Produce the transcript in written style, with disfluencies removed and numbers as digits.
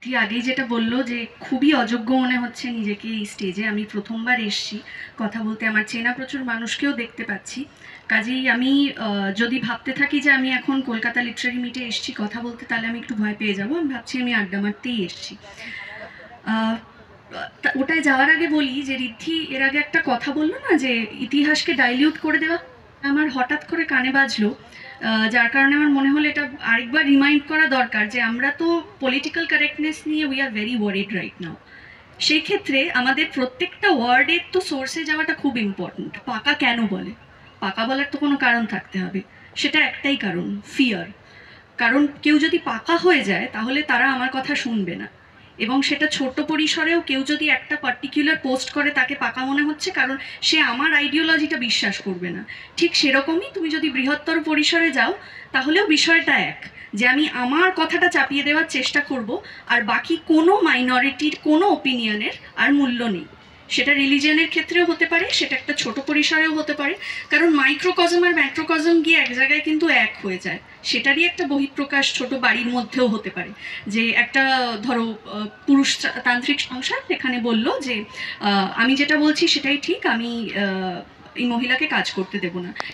আগেই যেটা বলল যে খুবই অযোগ্য মনে হচ্ছে নিজেকে এই স্টেজে। আমি প্রথমবার এসছি কথা বলতে, আমার চেনা প্রচুর মানুষকেও দেখতে পাচ্ছি। কাজেই আমি যদি ভাবতে থাকি যে আমি এখন কলকাতা লিটারারি মিটে এসছি কথা বলতে, তাহলে আমি একটু ভয় পেয়ে যাবো। আমি ভাবছি আমি আড্ডা মারতেই এসছি। ওটায় যাওয়ার আগে বলি যে ঋদ্ধি এর আগে একটা কথা বললো না যে ইতিহাসকে ডাইলিউট করে দেওয়া, আমার হঠাৎ করে কানে বাজলো। যার কারণে আমার মনে হলো এটা আরেকবার রিমাইন্ড করা দরকার যে আমরা তো পলিটিক্যাল কারেক্টনেস নিয়ে we are very worried right now. সেই ক্ষেত্রে আমাদের প্রত্যেকটা ওয়ার্ডের তো সোর্সে যাওয়াটা খুব ইম্পর্ট্যান্ট। পাকা কেন বলে? পাকা বলার তো কোনো কারণ থাকতে হবে। সেটা একটাই কারণ, ফিয়ার। কারণ কেউ যদি পাকা হয়ে যায় তাহলে তারা আমার কথা শুনবে না। এবং সেটা ছোট পরিসরেও কেউ যদি একটা পার্টিকুলার পোস্ট করে তাকে পাকা মনে হচ্ছে, কারণ সে আমার আইডিওলজিটা বিশ্বাস করবে না। ঠিক সেরকমই তুমি যদি বৃহত্তর পরিসরে যাও তাহলেও বিষয়টা এক, যে আমি আমার কথাটা চাপিয়ে দেওয়ার চেষ্টা করব, আর বাকি কোনো মাইনরিটির কোনো ওপিনিয়নের আর মূল্য নেই। সেটা রিলিজিয়নের ক্ষেত্রেও হতে পারে, সেটা একটা ছোট পরিসরেও হতে পারে। কারণ মাইক্রোকজম আর ম্যাক্রোকজম গিয়ে এক জায়গায় কিন্তু এক হয়ে যায়। সেটারই একটা বহিঃপ্রকাশ ছোট বাড়ির মধ্যেও হতে পারে। যে একটা ধরো পুরুষতান্ত্রিক সংসার, এখানে বলল যে আমি যেটা বলছি সেটাই ঠিক, আমি এই মহিলাকে কাজ করতে দেব না।